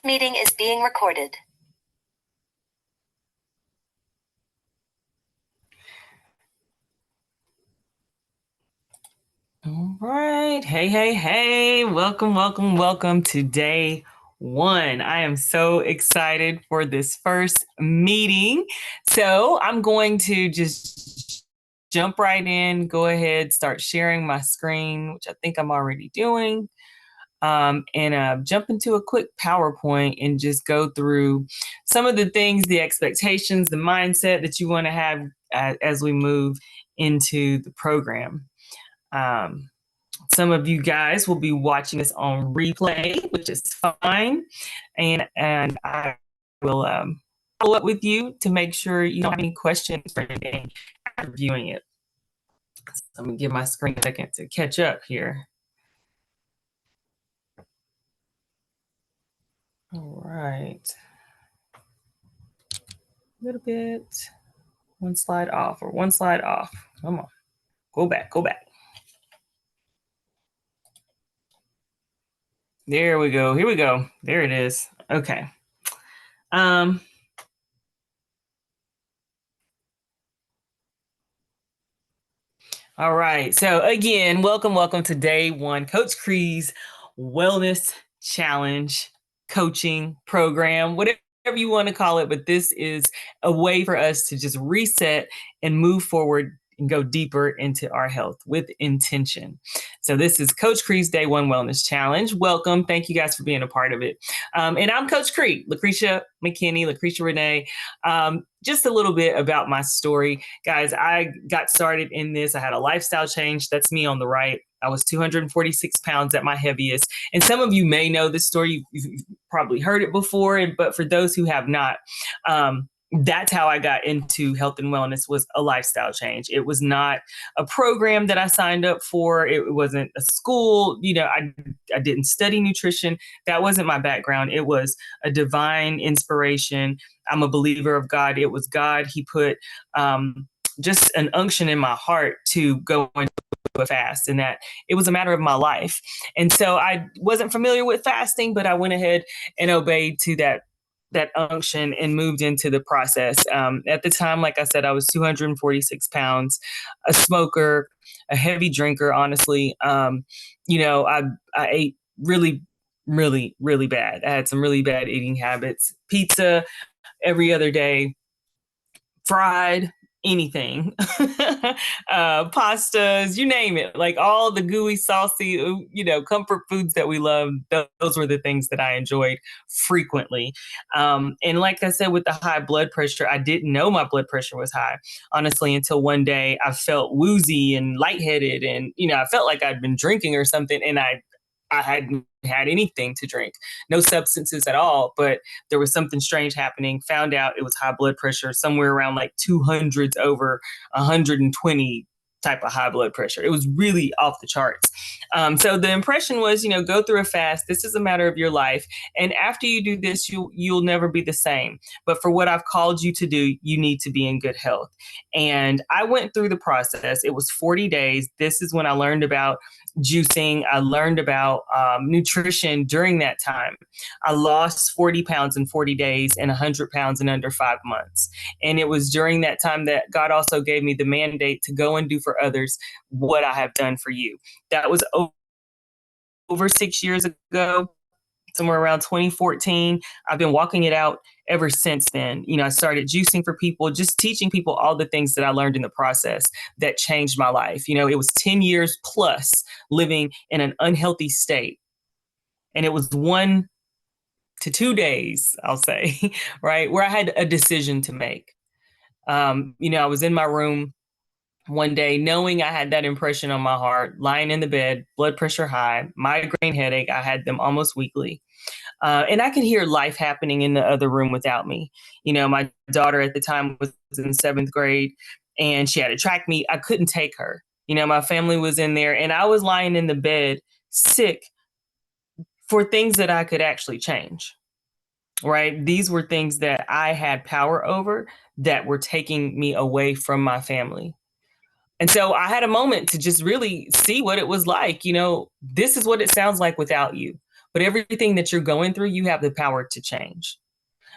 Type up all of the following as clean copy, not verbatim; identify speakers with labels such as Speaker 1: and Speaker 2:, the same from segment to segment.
Speaker 1: Meeting is being recorded. All right. Hey. Welcome to day one. I am so excited for this first meeting. So I'm going to just jump right in, go ahead, start sharing my screen, which I think I'm already doing. And jump into a quick PowerPoint and just go through some of the things, the expectations, the mindset that you want to have as we move into the program. Some of you guys will be watching this on replay, which is fine. And I will follow up with you to make sure you don't have any questions for anything after viewing it. So I'm going to give my screen a second to catch up here. All right. A little bit. One slide off. Come on. Go back. There we go. Here we go. There it is. Okay. All right. So again, welcome to day one, Coach Cree's Wellness Challenge coaching program, whatever you want to call it. But this is a way for us to just reset and move forward and go deeper into our health with intention. So this is Coach Cree's Day One Wellness Challenge. Welcome. Thank you guys for being a part of it. And I'm Coach Cree, Lucretia McKinney, Lucretia Renee. Just a little bit about my story. Guys, I got started in this. I had a lifestyle change. That's me on the right. I was 246 pounds at my heaviest. And some of you may know this story. You've probably heard it before, but for those who have not, that's how I got into health and wellness, was a lifestyle change. It was not a program that I signed up for. It wasn't a school. I didn't study nutrition. That wasn't my background. It was a divine inspiration. I'm a believer of God. It was God. He put just an unction in my heart to go into a fast, and that it was a matter of my life. And so I wasn't familiar with fasting, but I went ahead and obeyed to that unction and moved into the process. At the time, like I said, I was 246 pounds, a smoker, a heavy drinker, honestly. I ate really, really, really bad. I had some really bad eating habits. Pizza every other day, fried, anything, pastas, you name it, like all the gooey, saucy, comfort foods that we love. Those were the things that I enjoyed frequently. And like I said, with the high blood pressure, I didn't know my blood pressure was high, honestly, until one day I felt woozy and lightheaded. And, I felt like I'd been drinking or something. And I hadn't had anything to drink, no substances at all, but there was something strange happening. Found out it was high blood pressure, somewhere around like 200s over 120 type of high blood pressure. It was really off the charts. So the impression was, go through a fast. This is a matter of your life. And after you do this, you'll never be the same. But for what I've called you to do, you need to be in good health. And I went through the process. It was 40 days. This is when I learned about juicing. I learned about nutrition during that time. I lost 40 pounds in 40 days and 100 pounds in under 5 months. And it was during that time that God also gave me the mandate to go and do for others what I have done for you. That was over 6 years ago, somewhere around 2014. I've been walking it out ever since then. I started juicing for people, just teaching people all the things that I learned in the process that changed my life. It was 10 years plus living in an unhealthy state. And it was 1 to 2 days, I'll say, right, where I had a decision to make. I was in my room one day, knowing I had that impression on my heart, lying in the bed, blood pressure high, migraine headache. I had them almost weekly. And I could hear life happening in the other room without me. My daughter at the time was in 7th grade and she had a track meet. I couldn't take her. My family was in there and I was lying in the bed sick for things that I could actually change. Right? These were things that I had power over that were taking me away from my family. And so I had a moment to just really see what it was like. This is what it sounds like without you. but everything that you're going through, you have the power to change.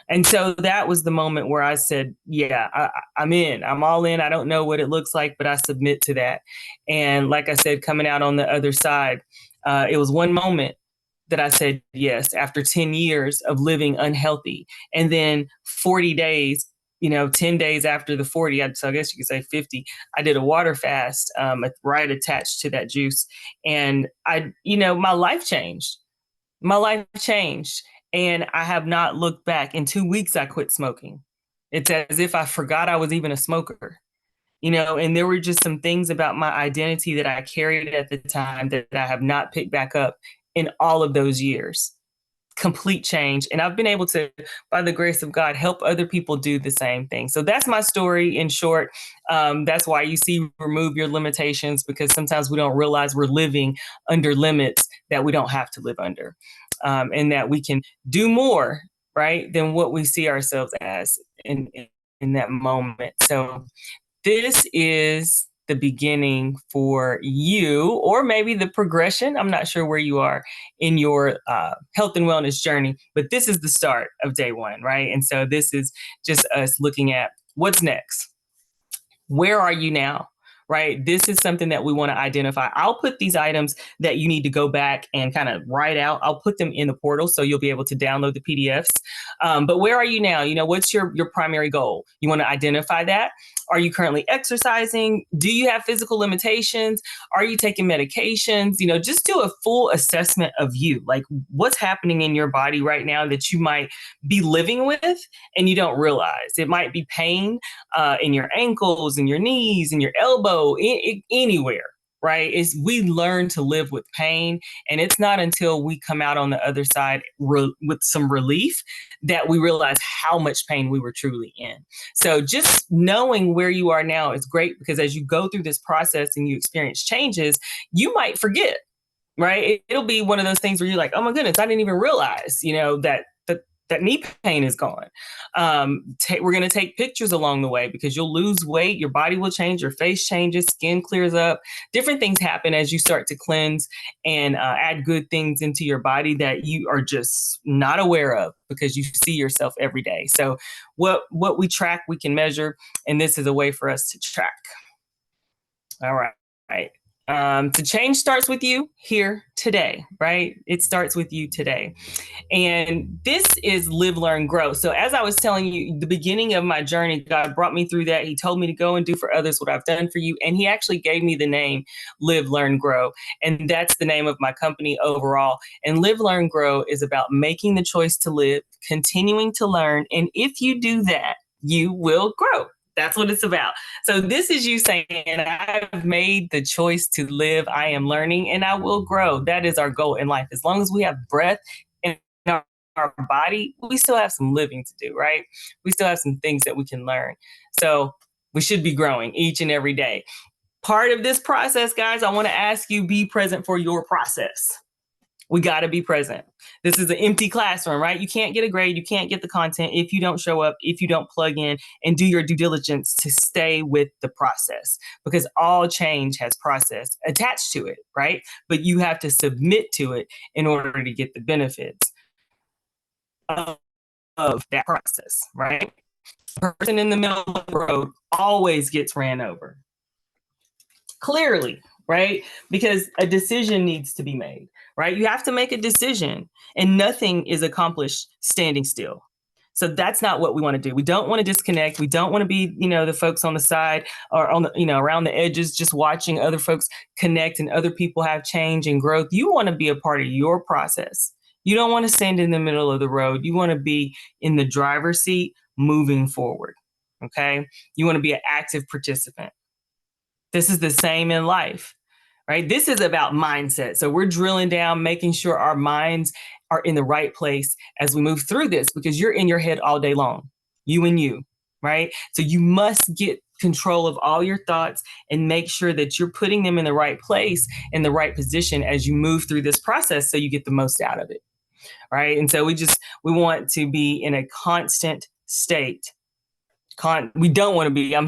Speaker 1: And so that was the moment where I said, yeah, I'm in. I'm all in. I don't know what it looks like, but I submit to that. And like I said, coming out on the other side, it was one moment that I said yes after 10 years of living unhealthy. And then 40 days, 10 days after the 40, so I guess you could say 50, I did a water fast right attached to that juice. And my life changed. My life changed. And I have not looked back. In 2 weeks, I quit smoking. It's as if I forgot I was even a smoker. And there were just some things about my identity that I carried at the time that I have not picked back up in all of those years. Complete change. And I've been able to, by the grace of God, help other people do the same thing. So that's my story in short. That's why you see remove your limitations, because sometimes we don't realize we're living under limits that we don't have to live under, and that we can do more, right, than what we see ourselves as in that moment. So this is the beginning for you, or maybe the progression. I'm not sure where you are in your health and wellness journey, but this is the start of day one, right? And so this is just us looking at what's next. Where are you now? Right? This is something that we want to identify. I'll put these items that you need to go back and kind of write out. I'll put them in the portal so you'll be able to download the PDFs. But where are you now? What's your primary goal? You want to identify that. Are you currently exercising? Do you have physical limitations? Are you taking medications? Just do a full assessment of you. Like, what's happening in your body right now that you might be living with and you don't realize. It might be pain in your ankles, in your knees, in your elbow, anywhere, right? We learn to live with pain, and it's not until we come out on the other side with some relief that we realize how much pain we were truly in. So just knowing where you are now is great, because as you go through this process and you experience changes, you might forget, right? It'll be one of those things where you're like, oh my goodness, I didn't even realize, that knee pain is gone. We're going to take pictures along the way, because you'll lose weight, your body will change, your face changes, skin clears up. Different things happen as you start to cleanse and add good things into your body that you are just not aware of, because you see yourself every day. So what we track, we can measure, and this is a way for us to track. All right. To change starts with you here today, right? It starts with you today. And this is live, learn, grow. So as I was telling you, the beginning of my journey, God brought me through that. He told me to go and do for others what I've done for you. And he actually gave me the name Live, Learn, Grow. And that's the name of my company overall. And Live, Learn, Grow is about making the choice to live, continuing to learn. And if you do that, you will grow. That's what it's about. So this is you saying, I've made the choice to live, I am learning, and I will grow. That is our goal in life. As long as we have breath in our body, we still have some living to do, right? We still have some things that we can learn. So we should be growing each and every day. Part of this process, guys, I want to ask you, be present for your process. We got to be present. This is an empty classroom, right? You can't get a grade. You can't get the content if you don't show up, if you don't plug in and do your due diligence to stay with the process, because all change has process attached to it, right? But you have to submit to it in order to get the benefits of that process, right? The person in the middle of the road always gets ran over. Clearly, right? Because a decision needs to be made, right? You have to make a decision, and nothing is accomplished standing still. So that's not what we want to do. We don't want to disconnect. We don't want to be, the folks on the side or on the, around the edges, just watching other folks connect and other people have change and growth. You want to be a part of your process. You don't want to stand in the middle of the road. You want to be in the driver's seat moving forward. Okay. You want to be an active participant. This is the same in life, right? This is about mindset. So we're drilling down, making sure our minds are in the right place as we move through this, because you're in your head all day long, you and you, right? So you must get control of all your thoughts and make sure that you're putting them in the right place, in the right position as you move through this process so you get the most out of it, right? And so we want to be in a constant state. We don't want to be in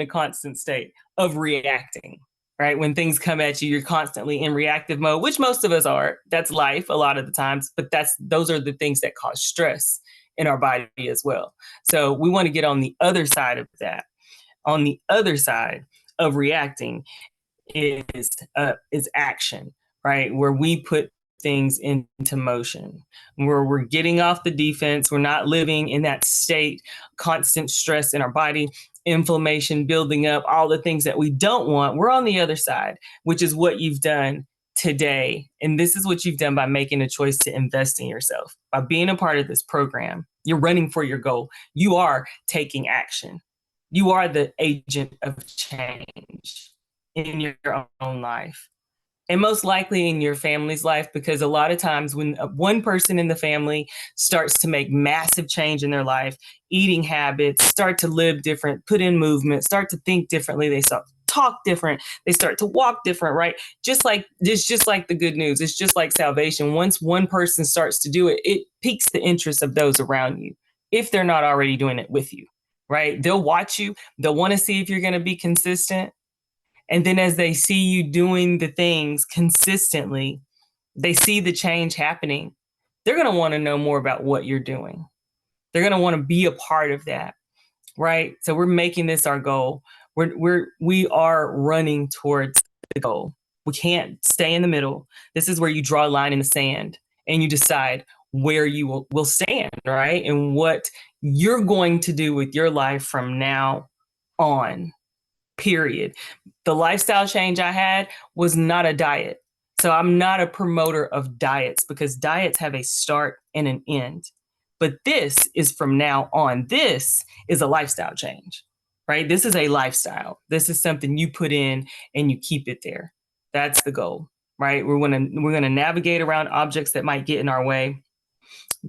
Speaker 1: a constant state of reacting, right? When things come at you, you're constantly in reactive mode, which most of us are. That's life a lot of the times, but those are the things that cause stress in our body as well. So we want to get on the other side of that. On the other side of reacting is action, right? Where we put things into motion, where we're getting off the defense. We're not living in that state, constant stress in our body, inflammation building up, all the things that we don't want. We're on the other side, which is what you've done today. And this is what you've done by making a choice to invest in yourself. By being a part of this program, you're running for your goal. You are taking action. You are the agent of change in your own life, and most likely in your family's life, because a lot of times when one person in the family starts to make massive change in their life, eating habits, start to live different, put in movement, start to think differently, they start to talk different, they start to walk different, right? Just like the good news, it's just like salvation. Once one person starts to do it, it piques the interest of those around you, if they're not already doing it with you, right? They'll watch you, they'll want to see if you're going to be consistent. And then as they see you doing the things consistently, they see the change happening. They're going to want to know more about what you're doing. They're going to want to be a part of that, right? So we're making this our goal. We are running towards the goal. We can't stay in the middle. This is where you draw a line in the sand and you decide where you will stand, right? And what you're going to do with your life from now on. Period. The lifestyle change I had was not a diet. So I'm not a promoter of diets because diets have a start and an end. But this is from now on. This is a lifestyle change, right? This is a lifestyle. This is something you put in and you keep it there. That's the goal, right? We're going to navigate around objects that might get in our way,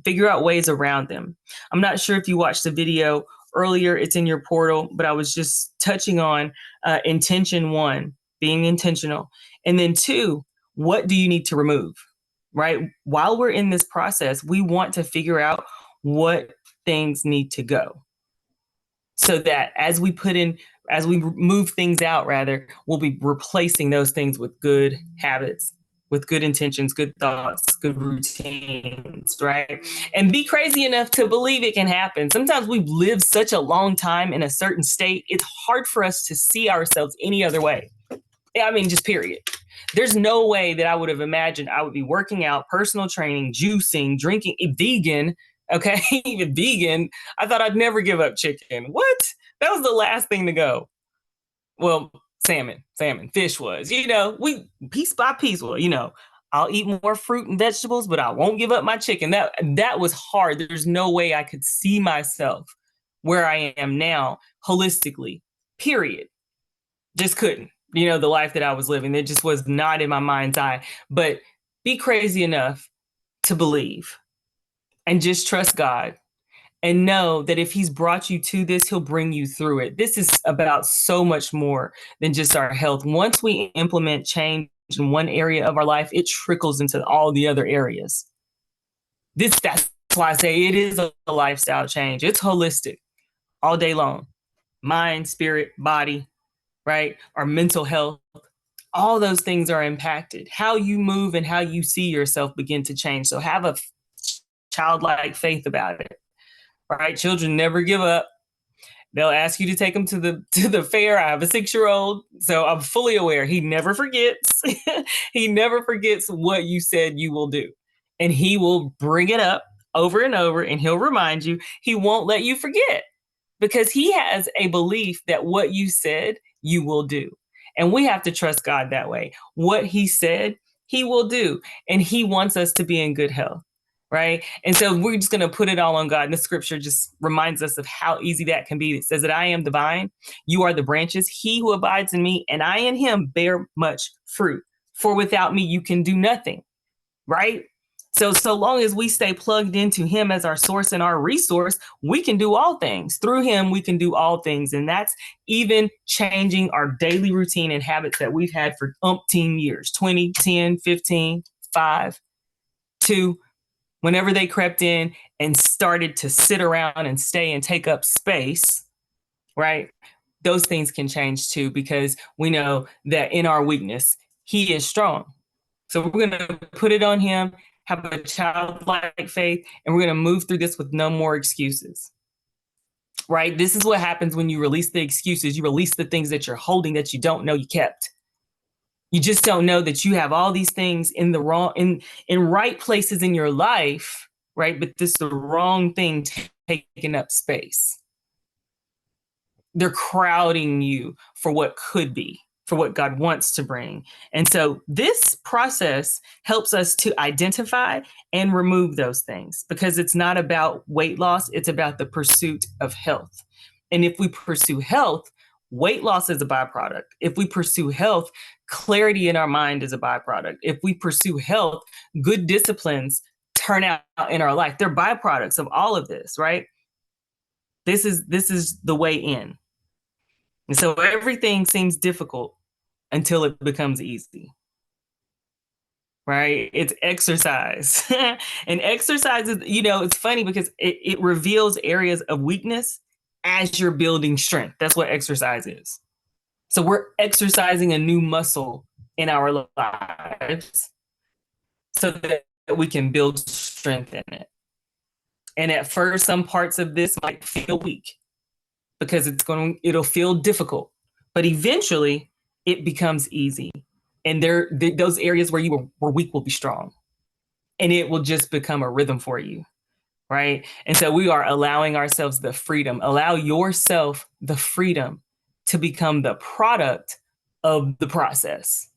Speaker 1: figure out ways around them. I'm not sure if you watched the video earlier, it's in your portal, but I was just touching on intention one, being intentional. And then two, what do you need to remove, right? While we're in this process, we want to figure out what things need to go so that as we move things out, rather, we'll be replacing those things with good habits, with good intentions, good thoughts, good routines, right? And be crazy enough to believe it can happen. Sometimes we've lived such a long time in a certain state, it's hard for us to see ourselves any other way. I mean, just period. There's no way that I would have imagined I would be working out, personal training, juicing, drinking, vegan. Okay, even vegan. I thought I'd never give up chicken. What? That was the last thing to go. Well, salmon, fish was, we piece by piece. Well, I'll eat more fruit and vegetables, but I won't give up my chicken. That was hard. There's no way I could see myself where I am now holistically, period. Just couldn't, the life that I was living. It just was not in my mind's eye. But be crazy enough to believe and just trust God and know that if he's brought you to this, he'll bring you through it. This is about so much more than just our health. Once we implement change in one area of our life, it trickles into all the other areas. That's why I say it is a lifestyle change. It's holistic all day long. Mind, spirit, body, right? Our mental health, all those things are impacted. How you move and how you see yourself begin to change. So have a childlike faith about it. Right? Children never give up. They'll ask you to take them to the fair. I have a 6-year-old, so I'm fully aware he never forgets. He never forgets what you said you will do. And he will bring it up over and over, and he'll remind you. He won't let you forget because he has a belief that what you said, you will do. And we have to trust God that way. What he said, he will do. And he wants us to be in good health. Right. And so we're just going to put it all on God. And the scripture just reminds us of how easy that can be. It says that I am the vine, you are the branches. He who abides in me and I in him bear much fruit. For without me, you can do nothing. Right. So long as we stay plugged into him as our source and our resource, we can do all things. Through him, we can do all things. And that's even changing our daily routine and habits that we've had for umpteen years, 20, 10, 15, 5, 2, whenever they crept in and started to sit around and stay and take up space, right? those things can change too, because we know that in our weakness, he is strong. So we're going to put it on him, have a childlike faith, and we're going to move through this with no more excuses. Right? This is what happens when you release the excuses. You release the things that you're holding that you don't know you kept. You just don't know that you have all these things in the wrong, in right places in your life, right? But this is the wrong thing taking up space. They're crowding you for what could be, for what God wants to bring. And so this process helps us to identify and remove those things, because it's not about weight loss, it's about the pursuit of health. And if we pursue health, weight loss is a byproduct. If we pursue health, clarity in our mind is a byproduct. If we pursue health, good disciplines turn out in our life. They're byproducts of all of this, right? This is the way in. And so everything seems difficult until it becomes easy. Right? It's exercise. And exercise is, it's funny because it reveals areas of weakness as you're building strength. That's what exercise is. So we're exercising a new muscle in our lives so that we can build strength in it. And at first, some parts of this might feel weak because it'll feel difficult, but eventually it becomes easy. And those areas where you were weak will be strong, and it will just become a rhythm for you. Right. And so we are allowing ourselves the freedom. Allow yourself the freedom to become the product of the process.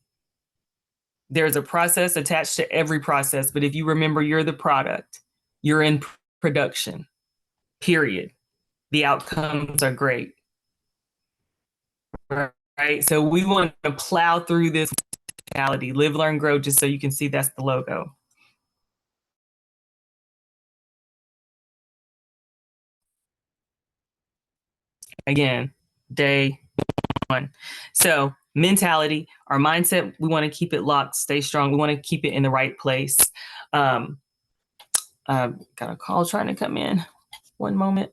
Speaker 1: There's a process attached to every process, but if you remember you're the product, you're in production, period. The outcomes are great. Right? So we want to plow through this mentality, live, learn, grow, just so you can see that's the logo. Again, day one. So mentality, our mindset, we want to keep it locked, stay strong. We want to keep it in the right place. Got a call trying to come in. One moment.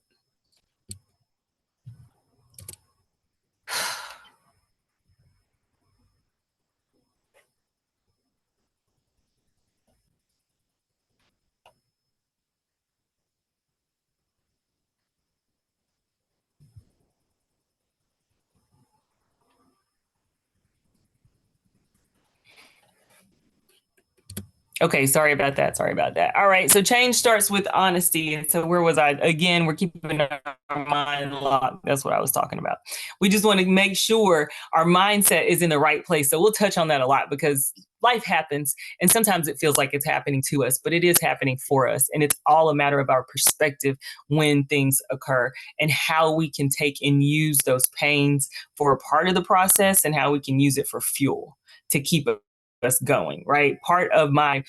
Speaker 1: Okay, sorry about that. All right, so change starts with honesty. And so where was I? Again, we're keeping our mind locked. That's what I was talking about. We just want to make sure our mindset is in the right place. So we'll touch on that a lot because life happens, and sometimes it feels like it's happening to us, but it is happening for us. And it's all a matter of our perspective when things occur, and how we can take and use those pains for a part of the process, and how we can use it for fuel to keep us going, right? Part of my,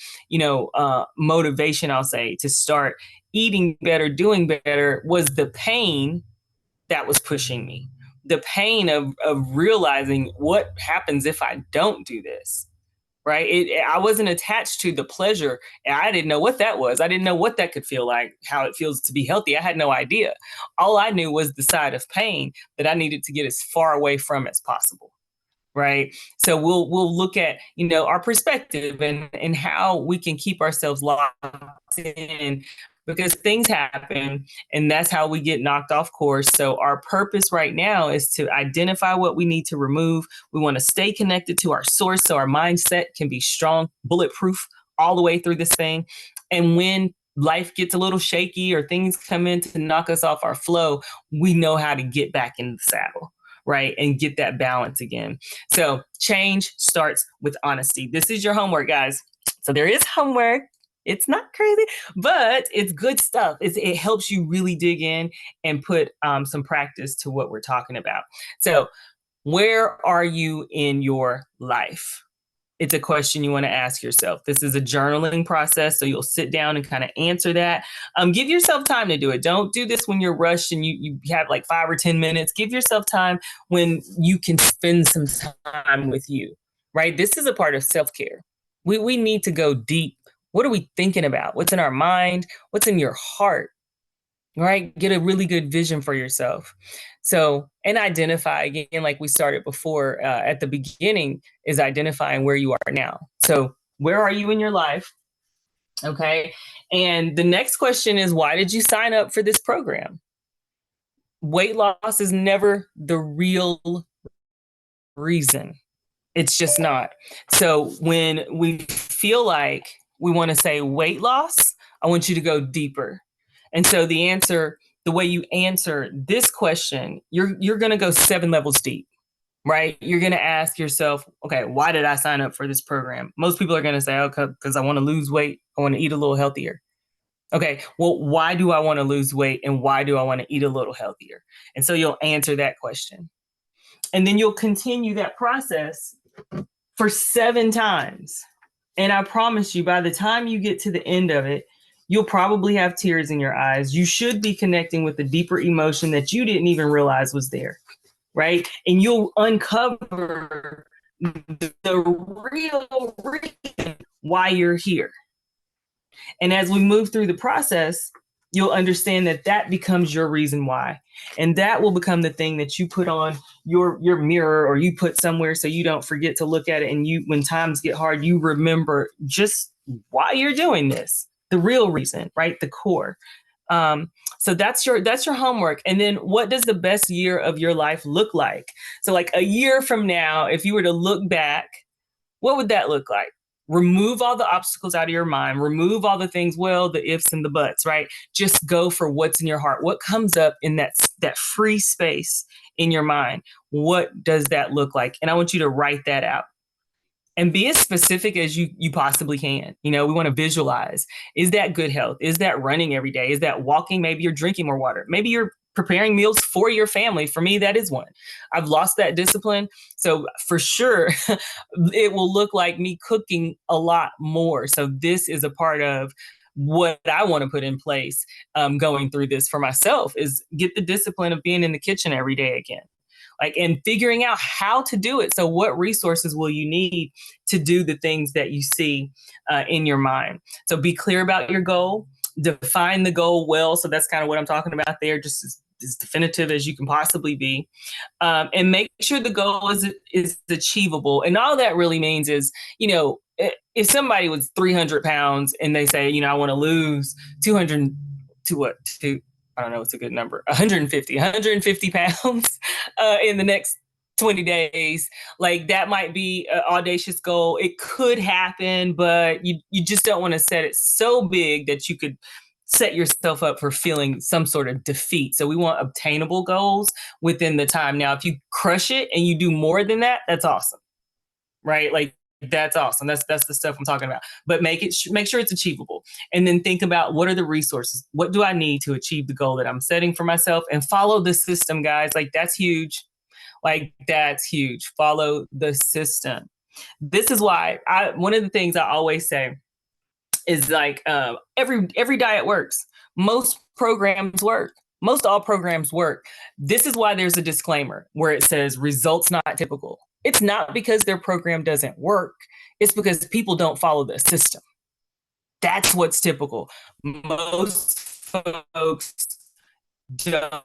Speaker 1: motivation, I'll say, to start eating better, doing better, was the pain that was pushing me. The pain of realizing what happens if I don't do this, right? I wasn't attached to the pleasure. I didn't know what that was. I didn't know what that could feel like, how it feels to be healthy. I had no idea. All I knew was the side of pain that I needed to get as far away from as possible. Right. So we'll look at, our perspective and how we can keep ourselves locked in, because things happen and that's how we get knocked off course. So our purpose right now is to identify what we need to remove. We want to stay connected to our source so our mindset can be strong, bulletproof all the way through this thing. And when life gets a little shaky or things come in to knock us off our flow, we know how to get back in the saddle. Right. And get that balance again. So change starts with honesty. This is your homework, guys. So there is homework. It's not crazy, but it's good stuff. It helps you really dig in and put some practice to what we're talking about. So where are you in your life? It's a question you want to ask yourself. This is a journaling process, so you'll sit down and kind of answer that. Give yourself time to do it. Don't do this when you're rushed and you have like 5 or 10 minutes. Give yourself time when you can spend some time with you, right? This is a part of self-care. We need to go deep. What are we thinking about? What's in our mind? What's in your heart? right? Get a really good vision for yourself. So, and identify again, like we started before at the beginning, is identifying where you are now. So, where are you in your life? Okay. And the next question is, why did you sign up for this program? Weight loss is never the real reason. It's just not. So when we feel like we want to say weight loss, I want you to go deeper. And so the answer, the way you answer this question, you're going to go 7 levels deep, right? You're going to ask yourself, okay, why did I sign up for this program? Most people are going to say, okay, because I want to lose weight. I want to eat a little healthier. Okay, well, why do I want to lose weight and why do I want to eat a little healthier? And so you'll answer that question. And then you'll continue that process for 7 times. And I promise you, by the time you get to the end of it, you'll probably have tears in your eyes. You should be connecting with a deeper emotion that you didn't even realize was there, right? And you'll uncover the real reason why you're here. And as we move through the process, you'll understand that that becomes your reason why. And that will become the thing that you put on your mirror or you put somewhere so you don't forget to look at it. And you, when times get hard, you remember just why you're doing this, the real reason, right? The core. So that's your homework. And then what does the best year of your life look like? So like a year from now, if you were to look back, what would that look like? Remove all the obstacles out of your mind, remove all the things, well, the ifs and the buts, right? Just go for what's in your heart. What comes up in that free space in your mind? What does that look like? And I want you to write that out and be as specific as you possibly can. You know, we want to visualize. Is that good health? Is that running every day? Is that walking? Maybe you're drinking more water. Maybe you're preparing meals for your family. For me, that is one. I've lost that discipline. So for sure, it will look like me cooking a lot more. So this is a part of what I want to put in place going through this for myself is get the discipline of being in the kitchen every day again. Like, and figuring out how to do it. So what resources will you need to do the things that you see in your mind? So be clear about your goal, define the goal well. So that's kind of what I'm talking about there, just as definitive as you can possibly be, and make sure the goal is achievable. And all that really means is, you know, if somebody was 300 pounds and they say, you know, I want to lose 200 to what to I don't know what's a good number, 150 pounds in the next 20 days. Like that might be an audacious goal. It could happen, but you just don't want to set it so big that you could set yourself up for feeling some sort of defeat. So we want obtainable goals within the time. Now, if you crush it and you do more than that, that's awesome, right? Like that's awesome. That's the stuff I'm talking about. But make sure it's achievable, and then think about what are the resources. What do I need to achieve the goal that I'm setting for myself? And follow the system, guys. Like that's huge. Like that's huge. Follow the system. This is why one of the things I always say is like every diet works. Most programs work. Most all programs work. This is why there's a disclaimer where it says results not typical. It's not because their program doesn't work. It's because people don't follow the system. That's what's typical. Most folks don't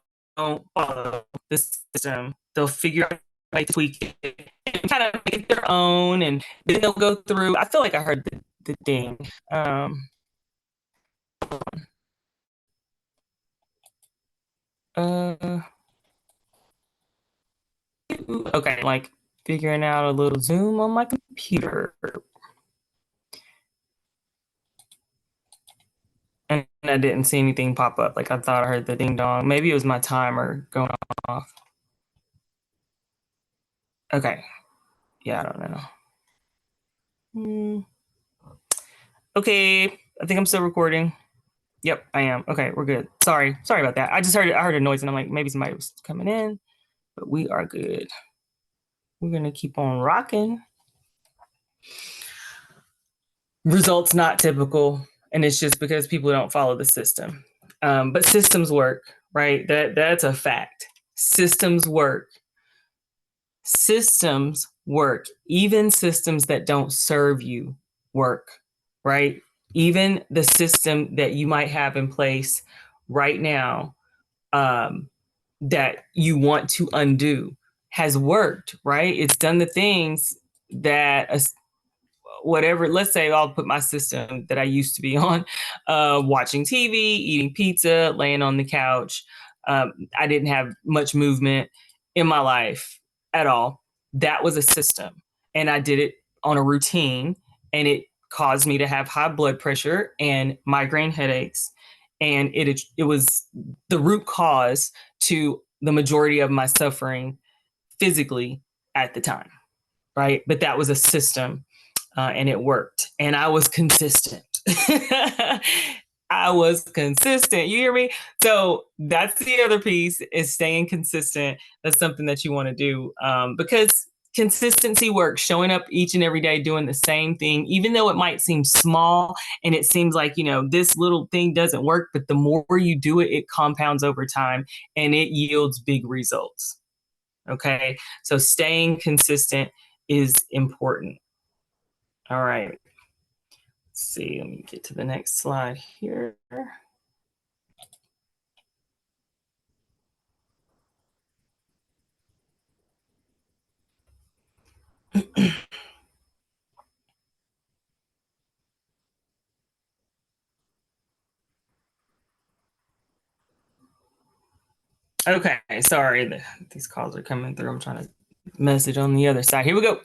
Speaker 1: follow the system. They'll figure out how to tweak it and kind of make it their own, and then they'll go through. I feel like I heard the ding. Okay, like figuring out a little Zoom on my computer. And I didn't see anything pop up. Like I thought I heard the ding dong. Maybe it was my timer going off. Okay. Yeah, I don't know. Okay, I think I'm still recording. Yep, I am. Okay, we're good. Sorry about that. I heard a noise and I'm like, maybe somebody was coming in, but we are good. We're gonna keep on rocking. Results not typical, and it's just because people don't follow the system. But systems work, right? That's a fact. Systems work. Systems work. Even systems that don't serve you work, right? Even the system that you might have in place right now that you want to undo has worked, right? It's done the things that whatever, let's say I'll put my system that I used to be on, watching TV, eating pizza, laying on the couch. I didn't have much movement in my life at all. That was a system. And I did it on a routine, and it caused me to have high blood pressure and migraine headaches. And it was the root cause to the majority of my suffering physically at the time, right? But that was a system, and it worked. And I was consistent. I was consistent. You hear me? So that's the other piece, is staying consistent. That's something that you want to do, because consistency works. Showing up each and every day doing the same thing, even though it might seem small and it seems like, this little thing doesn't work, but the more you do it, it compounds over time and it yields big results. Okay. So staying consistent is important. All right. Let's see. Let me get to the next slide here. Okay. Sorry. These calls are coming through. I'm trying to message on the other side. Here we go.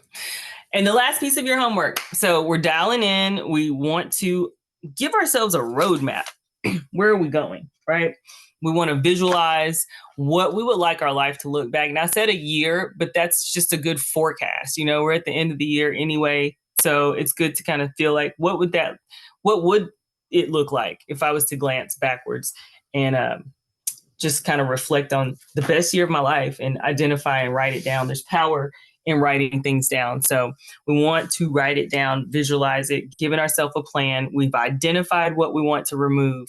Speaker 1: And the last piece of your homework. So we're dialing in. We want to give ourselves a roadmap. Where are we going? Right. We want to visualize what we would like our life to look back. And I said a year, but that's just a good forecast. We're at the end of the year anyway. So it's good to kind of feel like, what would it look like if I was to glance backwards and just kind of reflect on the best year of my life and identify and write it down. There's power in writing things down. So we want to write it down, visualize it, giving ourselves a plan. We've identified what we want to remove.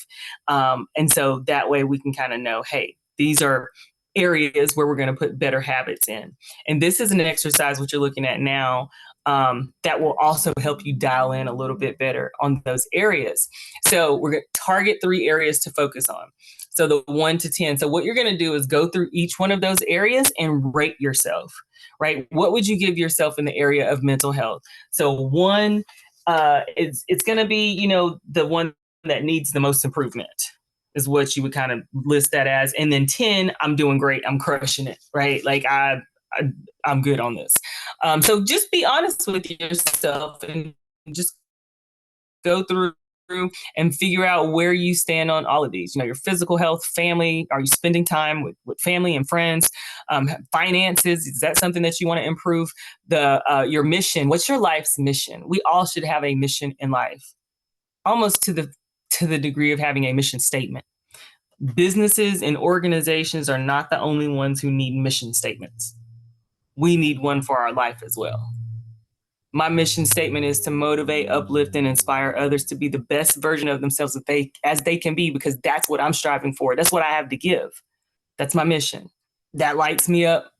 Speaker 1: And so that way we can kind of know, hey, these are areas where we're going to put better habits in. And this is an exercise, what you're looking at now, that will also help you dial in a little bit better on those areas. So we're going to target 3 areas to focus on. So the 1 to 10. So what you're going to do is go through each one of those areas and rate yourself, right? What would you give yourself in the area of mental health? So 1, it's going to be, the one that needs the most improvement is what you would kind of list that as. And then 10, I'm doing great. I'm crushing it, right? Like I'm good on this. So just be honest with yourself and just go through and figure out where you stand on all of these. Your physical health, family. Are you spending time with family and friends? Finances. Is that something that you want to improve? Your mission. What's your life's mission? We all should have a mission in life, almost to the degree of having a mission statement. Businesses and organizations are not the only ones who need mission statements. We need one for our life as well. My mission statement is to motivate, uplift, and inspire others to be the best version of themselves as they can be, because that's what I'm striving for. That's what I have to give. That's my mission. That lights me up.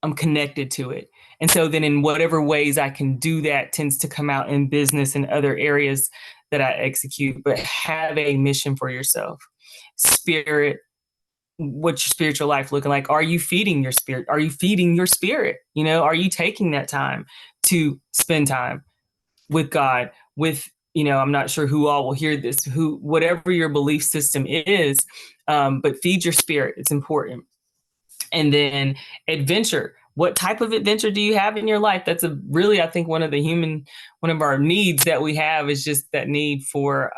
Speaker 1: I'm connected to it. And so then in whatever ways I can do that tends to come out in business and other areas that I execute. But have a mission for yourself. Spirit. What's your spiritual life looking like? Are you feeding your spirit? Are you feeding your spirit? Are you taking that time to spend time with God, with, I'm not sure who all will hear this, whatever your belief system is, but feed your spirit. It's important. And then adventure. What type of adventure do you have in your life? That's really, I think one of our needs that we have is just that need for,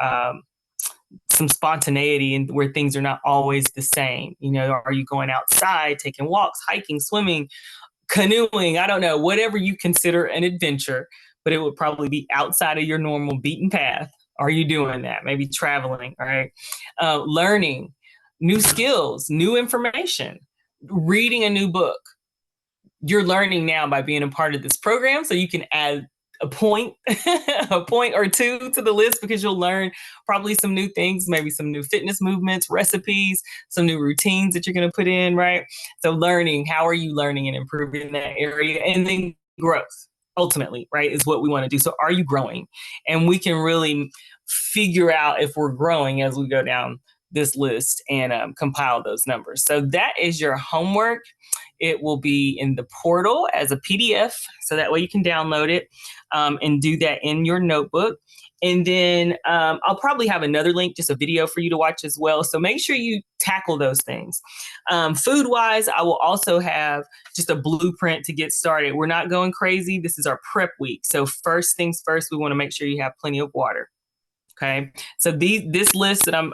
Speaker 1: some spontaneity, and where things are not always the same. Are you going outside, taking walks, hiking, swimming, canoeing? I don't know, whatever you consider an adventure, but it would probably be outside of your normal beaten path. Are you doing that? Maybe traveling, all right? Learning new skills, new information, reading a new book. You're learning now by being a part of this program, so you can add a point or 2 to the list, because you'll learn probably some new things, maybe some new fitness movements, recipes, some new routines that you're going to put in, right? So learning, how are you learning and improving in that area? And then growth, ultimately, right, is what we want to do. So are you growing? And we can really figure out if we're growing as we go down this list and compile those numbers. So that is your homework. It will be in the portal as a PDF, so that way you can download it and do that in your notebook. And then I'll probably have another link, just a video for you to watch as well. So make sure you tackle those things. Food wise, I will also have just a blueprint to get started. We're not going crazy. This is our prep week. So first things first, we want to make sure you have plenty of water. Okay. So this list that I'm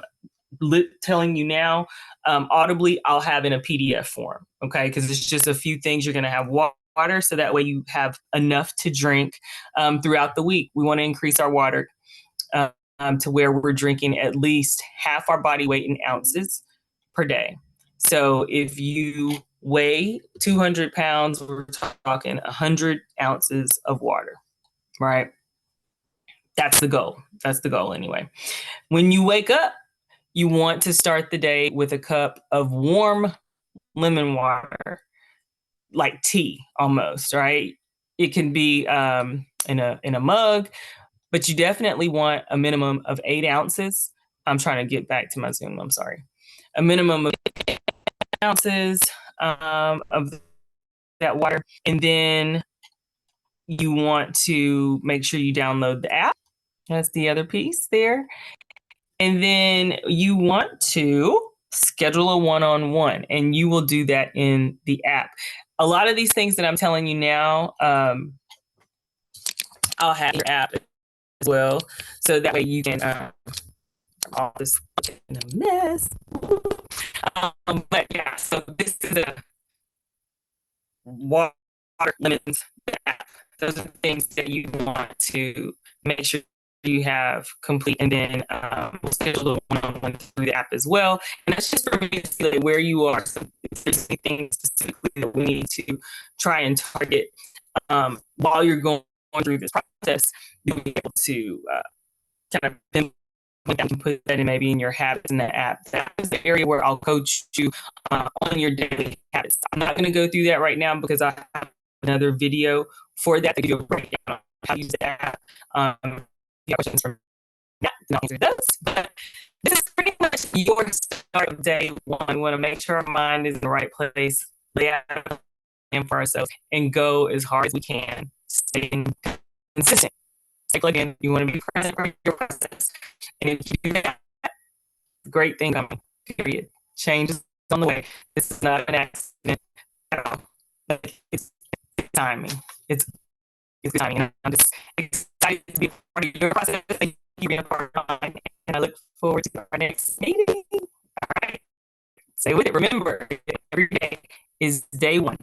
Speaker 1: telling you now, audibly, I'll have in a PDF form. Okay. Because it's just a few things you're going to have water. So that way you have enough to drink throughout the week. We want to increase our water to where we're drinking at least half our body weight in ounces per day. So if you weigh 200 pounds, we're talking 100 ounces of water, right? That's the goal. That's the goal anyway. When you wake up, you want to start the day with a cup of warm lemon water, like tea almost, right? It can be in a mug, but you definitely want a minimum of 8 ounces. I'm trying to get back to my Zoom. I'm sorry. A minimum of 8 ounces of that water. And then you want to make sure you download the app. That's the other piece there. And then you want to schedule a one-on-one, and you will do that in the app. A lot of these things that I'm telling you now, I'll have your app as well, so that way you can all this in a mess. But yeah, so this is a water lemons app. Those are things that you want to make sure you have complete, and then we'll schedule a one-on-one through the app as well. And that's just for me to see like where you are. So if there's anything specifically that we need to try and target while you're going through this process, you'll be able to kind of put that in maybe in your habits in the app. That is the area where I'll coach you on your daily habits. I'm not going to go through that right now because I have another video for that to give you a breakdown on how to use the app. You have questions from that, and I'll answer those. But this is pretty much your start of day one. We want to make sure our mind is in the right place, lay out and for ourselves, and go as hard as we can, staying consistent. Stay plugged in. You want to be present for your process. And if you do that, great thing coming, period. Change is on the way. This is not an accident at all. It's timing. It's timing. I'm just excited to be part of your process. Thank you being a part of mine. And I look forward to our next meeting. All right. Stay with it. Remember, every day is day one.